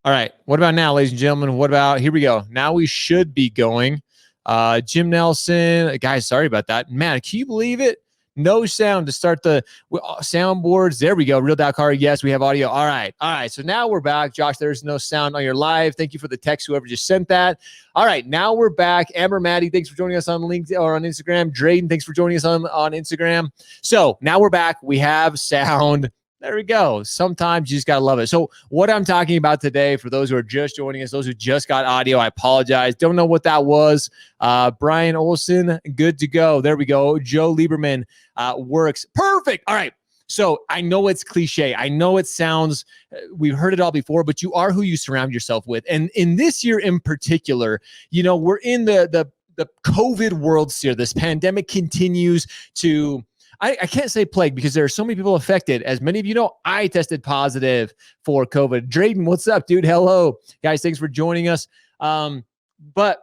All right. What about now, ladies and gentlemen? What about, here we go. Now we should be going. Jim Nelson, guys, sorry about that. Man, can you believe it? No sound to start the soundboards. There we go. Real.car. Yes, we have audio. All right. All right. So now we're back. Josh, there's no sound on your live. Thank you for the text, whoever just sent that. All right. Now we're back. Amber Maddie, thanks for joining us on LinkedIn or on Instagram. Drayden, thanks for joining us on Instagram. So now we're back. We have sound. There we go. Sometimes you just got to love it. So what I'm talking about today, for those who are just joining us, those who just got audio, I apologize. Don't know what that was. Brian Olson, good to go. There we go. Joe Lieberman works. Perfect. All right. So I know it's cliche. I know it sounds, we've heard it all before, but you are who you surround yourself with. And in this year in particular, you know, we're in the COVID world sphere. This pandemic continues to, I can't say plague because there are so many people affected. As many of you know, I tested positive for COVID. Drayden, what's up, dude? Hello. Guys, thanks for joining us. But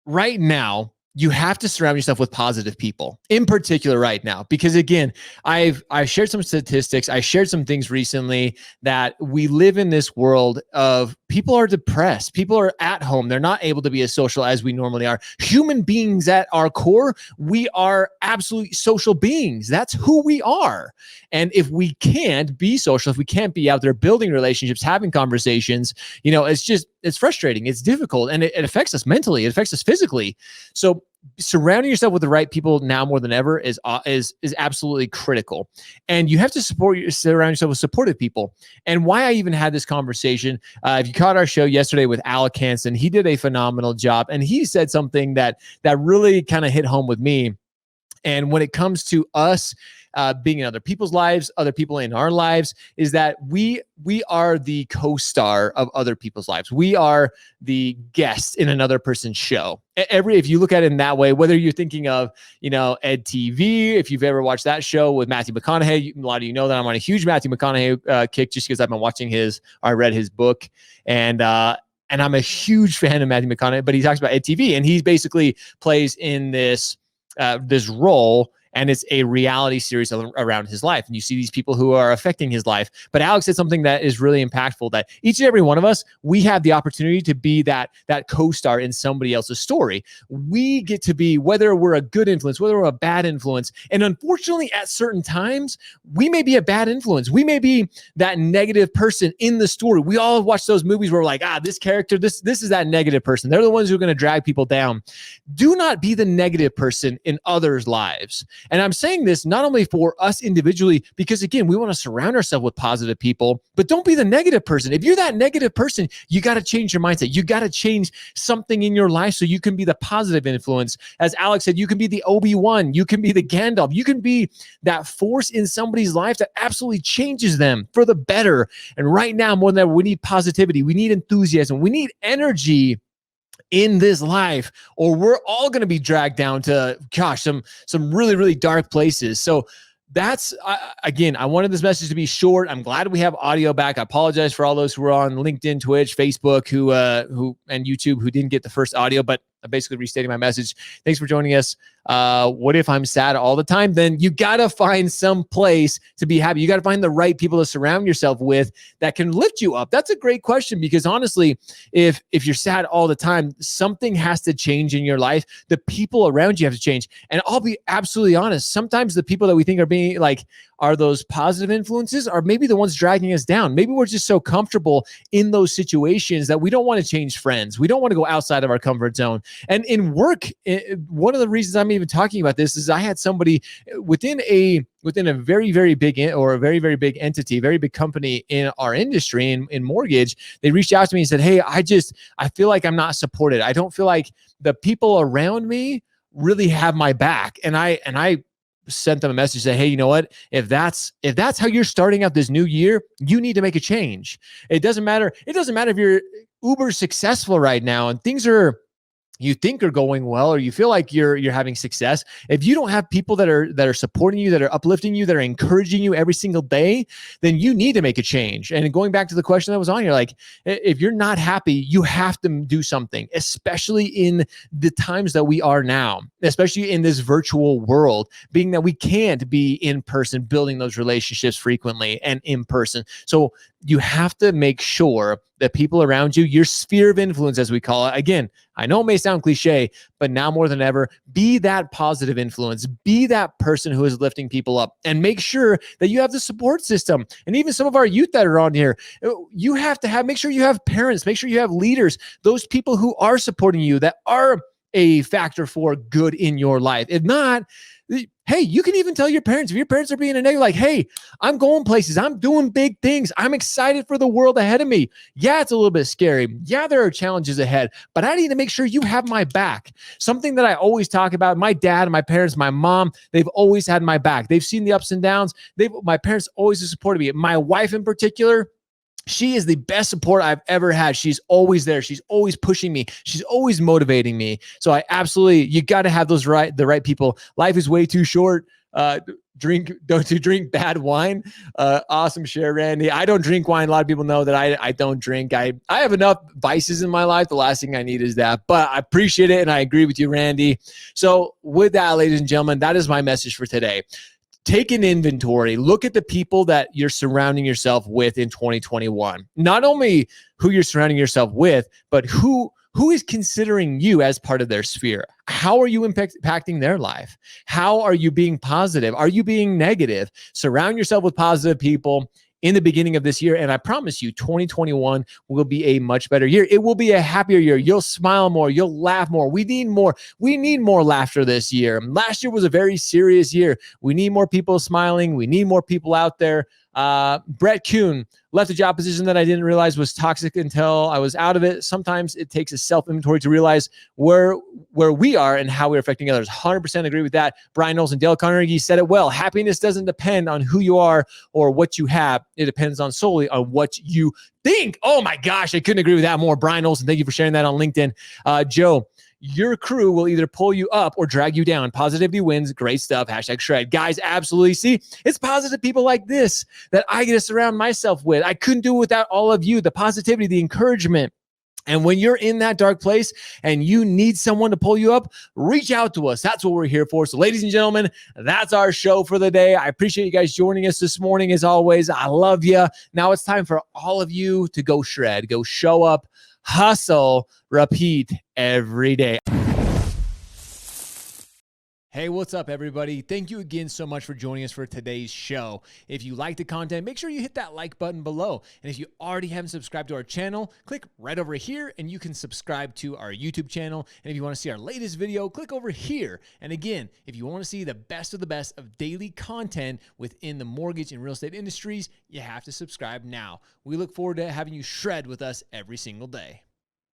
right now, you have to surround yourself with positive people, in particular right now, because again, I've shared some statistics. I shared some things recently that we live in this world of people are depressed. People are at home. They're not able to be as social as we normally are. Human beings at our core, we are absolutely social beings. That's who we are. And if we can't be social, if we can't be out there building relationships, having conversations, you know, it's frustrating. It's difficult. And it affects us mentally. It affects us physically. So surrounding yourself with the right people now more than ever is absolutely critical. And you have to surround yourself with supportive people. And why I even had this conversation, if you caught our show yesterday with Alec Hansen, he did a phenomenal job. And he said something that really kind of hit home with me. And when it comes to us being in other people's lives, other people in our lives, is that we are the co-star of other people's lives. We are the guest in another person's show. If you look at it in that way, whether you're thinking of, you know, Ed TV, if you've ever watched that show with Matthew McConaughey, a lot of you know that I'm on a huge Matthew McConaughey kick just because I've been watching I read his book, and I'm a huge fan of Matthew McConaughey. But he talks about Ed TV, and he basically plays in this role, and it's a reality series around his life. And you see these people who are affecting his life. But Alex said something that is really impactful, that each and every one of us, we have the opportunity to be that co-star in somebody else's story. We get to be, whether we're a good influence, whether we're a bad influence. And unfortunately, at certain times, we may be a bad influence. We may be that negative person in the story. We all watch those movies where we're like, this character, this is that negative person. They're the ones who are going to drag people down. Do not be the negative person in others' lives. And I'm saying this not only for us individually, because again, we want to surround ourselves with positive people, but don't be the negative person. If you're that negative person, you got to change your mindset. You got to change something in your life so you can be the positive influence. As Alex said, you can be the Obi-Wan, you can be the Gandalf, you can be that force in somebody's life that absolutely changes them for the better. And right now, more than ever, we need positivity. We need enthusiasm. We need energy in this life, or we're all going to be dragged down to, some really, really dark places. So that's, again, I wanted this message to be short. I'm glad we have audio back. I apologize for all those who are on LinkedIn, Twitch, Facebook, who and YouTube who didn't get the first audio, but I'm basically restating my message. Thanks for joining us. What if I'm sad all the time? Then you got to find some place to be happy. You got to find the right people to surround yourself with that can lift you up. That's a great question, because honestly, if you're sad all the time, something has to change in your life. The people around you have to change. And I'll be absolutely honest. Sometimes the people that we think are those positive influences are maybe the ones dragging us down. Maybe we're just so comfortable in those situations that we don't want to change friends. We don't want to go outside of our comfort zone. And in work, one of the reasons I'm even talking about this is I had somebody within a very, very big or a very, very big entity, very big company in our industry in mortgage. They reached out to me and said, "Hey, I feel like I'm not supported. I don't feel like the people around me really have my back." And I sent them a message, say, "Hey, you know what? If that's how you're starting out this new year, you need to make a change. It doesn't matter if you're uber successful right now and things you think are going well, or you feel like you're having success. If you don't have people that are supporting you, that are uplifting you, that are encouraging you every single day, then you need to make a change." And going back to the question that was on, you're like, if you're not happy, you have to do something, especially in the times that we are now, especially in this virtual world, being that we can't be in person, building those relationships frequently and in person. So you have to make sure that people around you, your sphere of influence, as we call it, again, I know it may sound cliche, but now more than ever, be that positive influence, be that person who is lifting people up, and make sure that you have the support system. And even some of our youth that are on here, you have to make sure you have parents, make sure you have leaders, those people who are supporting you, that are a factor for good in your life. If not, hey, you can even tell your parents, if your parents are being a negative, like, hey, I'm going places, I'm doing big things, I'm excited for the world ahead of me. Yeah, it's a little bit scary. Yeah, there are challenges ahead, but I need to make sure you have my back. Something that I always talk about, my dad, my parents, my mom, they've always had my back. They've seen the ups and downs. My parents always supported me. My wife in particular, she is the best support I've ever had. She's always there. She's always pushing me. She's always motivating me. So I absolutely, you got to have the right people. Life is way too short. Don't drink bad wine. Awesome share, Randy. I don't drink wine. A lot of people know that I don't drink. I have enough vices in my life. The last thing I need is that, but I appreciate it. And I agree with you, Randy. So with that, ladies and gentlemen, that is my message for today. Take an inventory. Look at the people that you're surrounding yourself with in 2021. Not only who you're surrounding yourself with, but who is considering you as part of their sphere. How are you impacting their life? How are you being positive? Are you being negative? Surround yourself with positive people in the beginning of this year. And I promise you, 2021 will be a much better year. It will be a happier year. You'll smile more. You'll laugh more. We need more. We need more laughter this year. Last year was a very serious year. We need more people smiling. We need more people out there. Brett Kuhn left a job position that I didn't realize was toxic until I was out of it. Sometimes it takes a self-inventory to realize where we are and how we're affecting others. 100% agree with that. Brian Knowles and Dale Carnegie said it well. Happiness doesn't depend on who you are or what you have. It depends solely on what you think. Oh my gosh, I couldn't agree with that more. Brian Knowles, and thank you for sharing that on LinkedIn. Joe, your crew will either pull you up or drag you down. Positivity wins. Great stuff. #shred. Guys, absolutely. See, it's positive people like this that I get to surround myself with. I couldn't do it without all of you, the positivity, the encouragement. And when you're in that dark place and you need someone to pull you up, reach out to us. That's what we're here for. So ladies and gentlemen, that's our show for the day. I appreciate you guys joining us this morning. As always, I love you. Now it's time for all of you to go shred, go show up, hustle, repeat every day. Hey, what's up, everybody? Thank you again so much for joining us for today's show. If you like the content, make sure you hit that like button below. And if you already haven't subscribed to our channel, click right over here and you can subscribe to our YouTube channel. And if you want to see our latest video, click over here. And again, if you want to see the best of daily content within the mortgage and real estate industries, you have to subscribe now. We look forward to having you shred with us every single day.